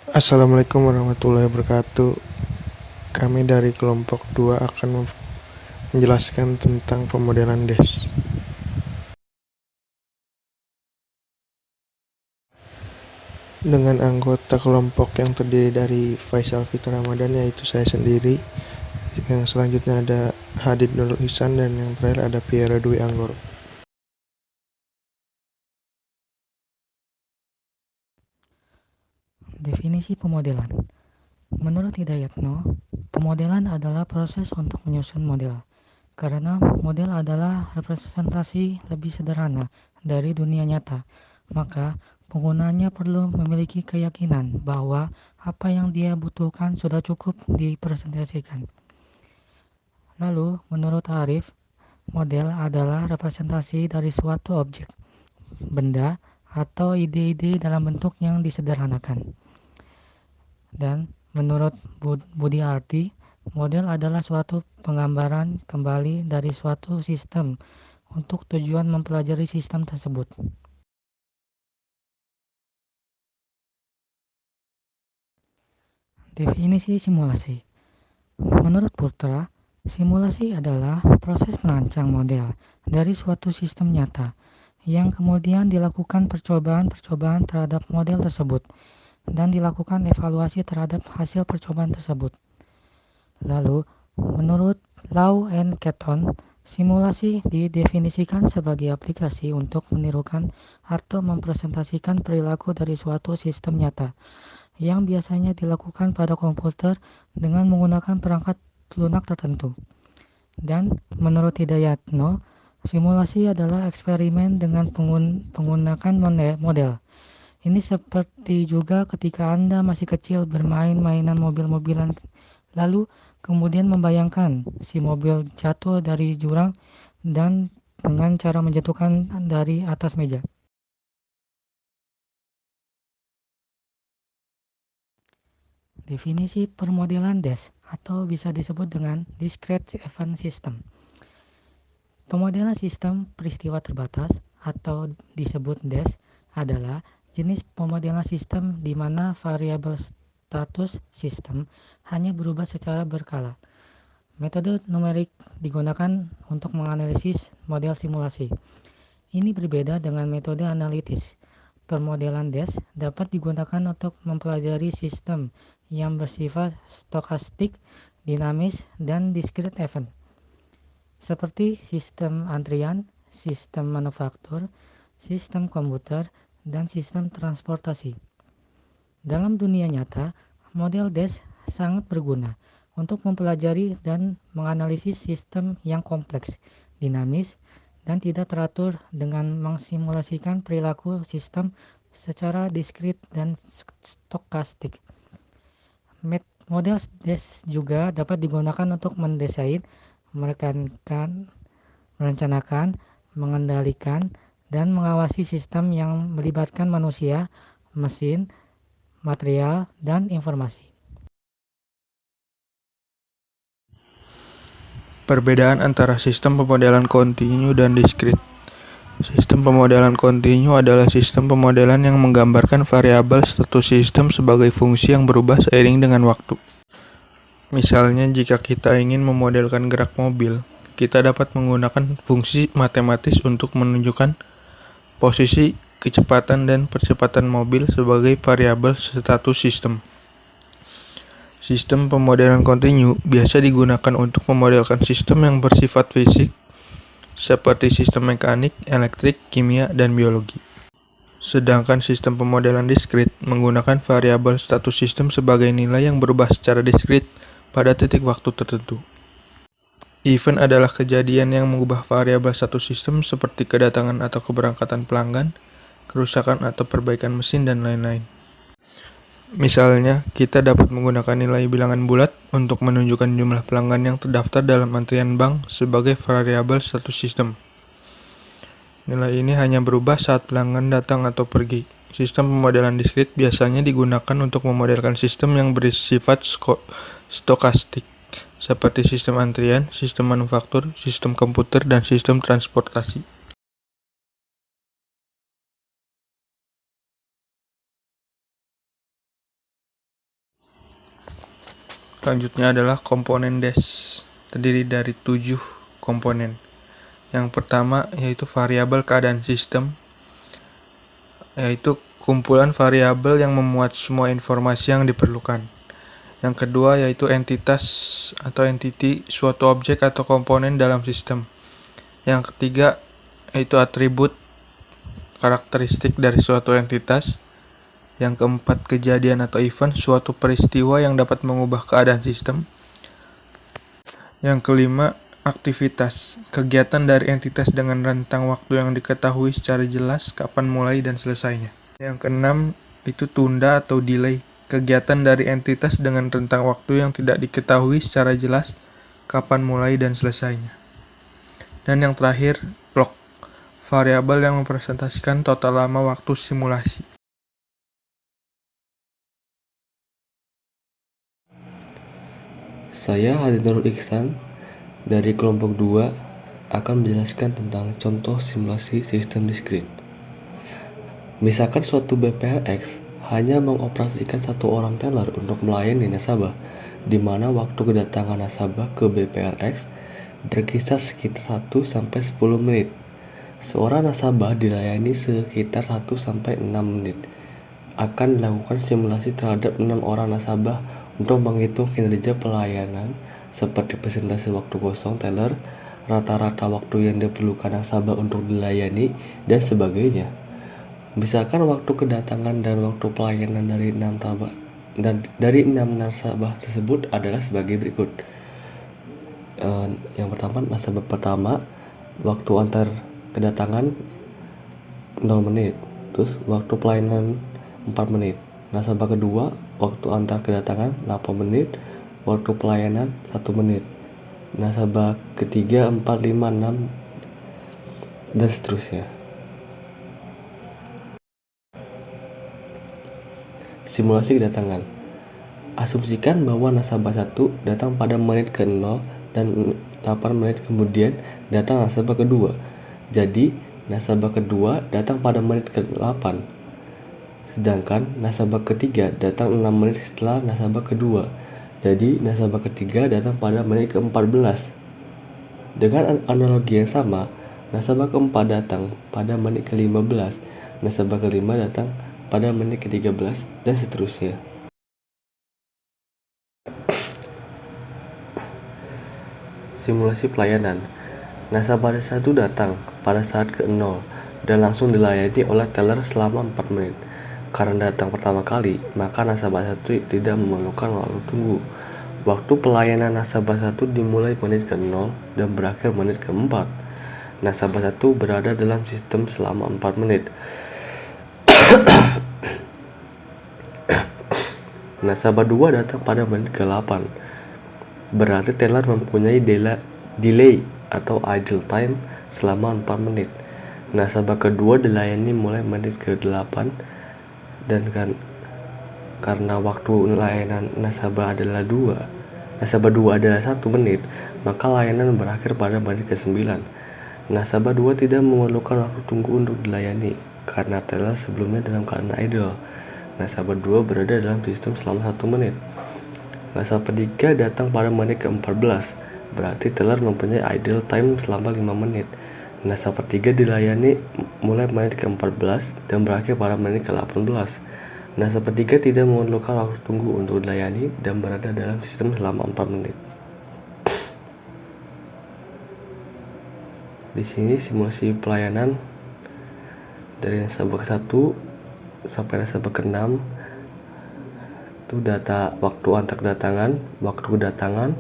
Assalamualaikum warahmatullahi wabarakatuh. Kami dari kelompok 2 akan menjelaskan tentang pemodelan DES. Dengan anggota kelompok yang terdiri dari Faisal Fitra Ramadan, yaitu saya sendiri. Yang selanjutnya ada Hadid Nurul Ihsan, dan yang terakhir ada Piero Dwi Anggoro. Definisi pemodelan. Menurut Hidayatno, pemodelan adalah proses untuk menyusun model, karena model adalah representasi lebih sederhana dari dunia nyata, maka penggunanya perlu memiliki keyakinan bahwa apa yang dia butuhkan sudah cukup dipresentasikan. Lalu, menurut Arif, model adalah representasi dari suatu objek, benda, atau ide-ide dalam bentuk yang disederhanakan. Dan menurut Budi Arti, model adalah suatu penggambaran kembali dari suatu sistem untuk tujuan mempelajari sistem tersebut. Definisi simulasi. Menurut Putra, simulasi adalah proses merancang model dari suatu sistem nyata yang kemudian dilakukan percobaan-percobaan terhadap model tersebut dan dilakukan evaluasi terhadap hasil percobaan tersebut. Lalu, menurut Lau and Keton, simulasi didefinisikan sebagai aplikasi untuk menirukan atau mempresentasikan perilaku dari suatu sistem nyata yang biasanya dilakukan pada komputer dengan menggunakan perangkat lunak tertentu. Dan menurut Hidayatno, simulasi adalah eksperimen dengan menggunakan model. Ini seperti juga ketika Anda masih kecil bermain mainan mobil-mobilan, lalu kemudian membayangkan si mobil jatuh dari jurang dan dengan cara menjatuhkan dari atas meja. Definisi permodelan DES atau bisa disebut dengan Discrete Event System. Pemodelan sistem peristiwa terbatas atau disebut DES adalah jenis pemodelan sistem di mana variabel status sistem hanya berubah secara berkala. Metode numerik digunakan untuk menganalisis model simulasi. Ini berbeda dengan metode analitis. Permodelan DES dapat digunakan untuk mempelajari sistem yang bersifat stokastik, dinamis, dan discrete event, seperti sistem antrian, sistem manufaktur, sistem komputer, dan sistem transportasi. Dalam dunia nyata, model DES sangat berguna untuk mempelajari dan menganalisis sistem yang kompleks, dinamis, dan tidak teratur dengan mensimulasikan perilaku sistem secara diskrit dan stokastik. Model DES juga dapat digunakan untuk mendesain, merencanakan, mengendalikan, dan mengawasi sistem yang melibatkan manusia, mesin, material, dan informasi. Perbedaan antara sistem pemodelan kontinu dan diskrit. Sistem pemodelan kontinu adalah sistem pemodelan yang menggambarkan variabel status sistem sebagai fungsi yang berubah seiring dengan waktu. Misalnya, jika kita ingin memodelkan gerak mobil, kita dapat menggunakan fungsi matematis untuk menunjukkan posisi, kecepatan, dan percepatan mobil sebagai variabel status sistem. Sistem pemodelan kontinu biasa digunakan untuk memodelkan sistem yang bersifat fisik, seperti sistem mekanik, elektrik, kimia, dan biologi. Sedangkan sistem pemodelan diskrit menggunakan variabel status sistem sebagai nilai yang berubah secara diskrit pada titik waktu tertentu. Event adalah kejadian yang mengubah variabel status sistem seperti kedatangan atau keberangkatan pelanggan, kerusakan atau perbaikan mesin, dan lain-lain. Misalnya, kita dapat menggunakan nilai bilangan bulat untuk menunjukkan jumlah pelanggan yang terdaftar dalam antrian bank sebagai variabel status sistem. Nilai ini hanya berubah saat pelanggan datang atau pergi. Sistem pemodelan diskrit biasanya digunakan untuk memodelkan sistem yang bersifat stokastik, seperti sistem antrian, sistem manufaktur, sistem komputer, dan sistem transportasi. Selanjutnya adalah komponen DES, terdiri dari 7 komponen. Yang pertama yaitu variabel keadaan sistem, yaitu kumpulan variabel yang memuat semua informasi yang diperlukan. Yang kedua yaitu entitas atau entity, suatu objek atau komponen dalam sistem. Yang ketiga yaitu atribut, karakteristik dari suatu entitas. Yang keempat, kejadian atau event, suatu peristiwa yang dapat mengubah keadaan sistem. Yang kelima, aktivitas, kegiatan dari entitas dengan rentang waktu yang diketahui secara jelas kapan mulai dan selesainya. Yang keenam, itu tunda atau delay, kegiatan dari entitas dengan rentang waktu yang tidak diketahui secara jelas kapan mulai dan selesainya. Dan yang terakhir, clock, variabel yang merepresentasikan total lama waktu simulasi. Saya Hadi Nurul Ihsan dari kelompok 2 akan menjelaskan tentang contoh simulasi sistem diskrit. Misalkan suatu BPRX hanya mengoperasikan satu orang teller untuk melayani nasabah, di mana waktu kedatangan nasabah ke BPRX berkisar sekitar 1-10 menit. Seorang nasabah dilayani sekitar 1-6 menit. Akan dilakukan simulasi terhadap 6 orang nasabah untuk menghitung kinerja pelayanan seperti persentase waktu kosong teller, rata-rata waktu yang diperlukan nasabah untuk dilayani, dan sebagainya. Misalkan waktu kedatangan dan waktu pelayanan dari 6 nasabah tersebut adalah sebagai berikut. Yang pertama, nasabah pertama, waktu antar kedatangan 0 menit. Terus waktu pelayanan 4 menit. Nasabah kedua, waktu antar kedatangan 8 menit, waktu pelayanan 1 menit. Nasabah ketiga 4, 5, 6, dan seterusnya. Simulasi kedatangan. Asumsikan bahwa nasabah 1 datang pada menit ke-0 dan 8 menit kemudian datang nasabah kedua. Jadi, nasabah kedua datang pada menit ke-8. Sedangkan nasabah ketiga datang 6 menit setelah nasabah kedua. Jadi nasabah ketiga datang pada menit ke-14. Dengan analogi yang sama, nasabah keempat datang pada menit ke-15, nasabah kelima datang pada menit ke-13, dan seterusnya. Simulasi pelayanan. Nasabah 1 datang pada saat ke-0 dan langsung dilayani oleh teller selama 4 menit. Karena datang pertama kali, maka nasabah 1 tidak memerlukan waktu tunggu. Waktu pelayanan nasabah 1 dimulai menit ke-0 dan berakhir menit ke-4. Nasabah 1 berada dalam sistem selama 4 menit. Nasabah 2 datang pada menit ke-8. Berarti teller mempunyai delay atau idle time selama 4 menit. Nasabah kedua dilayani mulai menit ke-8 dan karena waktu layanan nasabah 2 adalah 1 menit, maka layanan berakhir pada menit ke-9. Nasabah 2 tidak memerlukan waktu tunggu untuk dilayani karena teller sebelumnya dalam keadaan idle. Nasabah 2 berada dalam sistem selama 1 menit. Nasabah 3 datang pada menit ke-14, berarti teller mempunyai idle time selama 5 menit. Nasabah 3 dilayani mulai menit ke-14 dan berakhir pada menit ke-18. Nasabah 3 tidak memerlukan waktu tunggu untuk dilayani dan berada dalam sistem selama 4 menit. Di sini simulasi pelayanan dari nasabah ke-1 sampai nasabah ke-6 itu data waktu antar kedatangan, waktu kedatangan,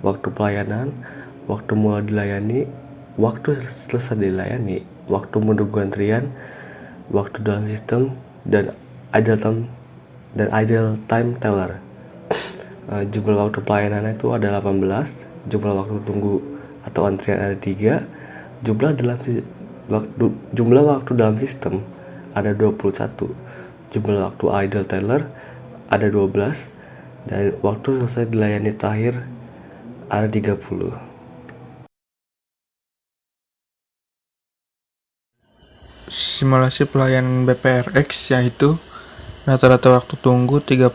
waktu pelayanan, waktu mulai dilayani, waktu selesai dilayani, waktu menunggu antrian, waktu dalam sistem, dan idle time teller. Jumlah waktu pelayanan itu ada 18, jumlah waktu tunggu atau antrian ada 3, jumlah waktu dalam sistem ada 21, jumlah waktu idle teller ada 12, dan waktu selesai dilayani terakhir ada 30. Simulasi pelayanan BPRX yaitu rata-rata waktu tunggu 30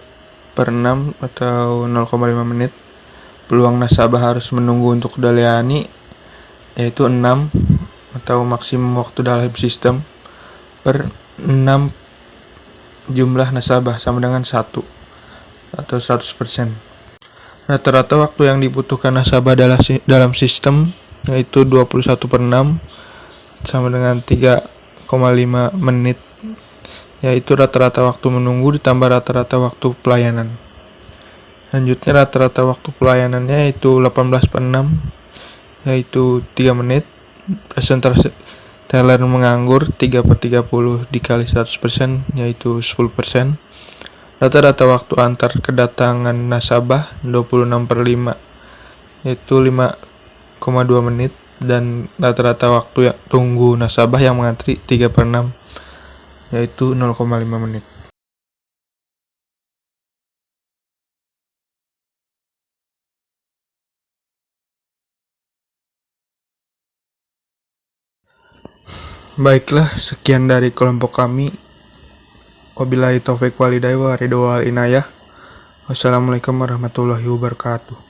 per 6 atau 0,5 menit. Peluang nasabah harus menunggu untuk dilayani yaitu 6 atau maksimum waktu dalam sistem per 6 jumlah nasabah sama dengan 1 atau 100%. Rata-rata waktu yang dibutuhkan nasabah dalam sistem yaitu 21 per 6 sama dengan 3,5 menit, yaitu rata-rata waktu menunggu ditambah rata-rata waktu pelayanan. Selanjutnya rata-rata waktu pelayanannya yaitu 18 per 6 yaitu 3 menit. Presentasi teller menganggur 3 per 30 dikali 100% yaitu 10%. Rata-rata waktu antar kedatangan nasabah 26 per 5 yaitu 5,2 menit. Dan rata-rata waktu yang tunggu nasabah yang mengantri 3 per 6 yaitu 0,5 menit. Baiklah, sekian dari kelompok kami. Wabillahi taufiq walhidayah wa ridho wal inayah. Wassalamualaikum warahmatullahi wabarakatuh.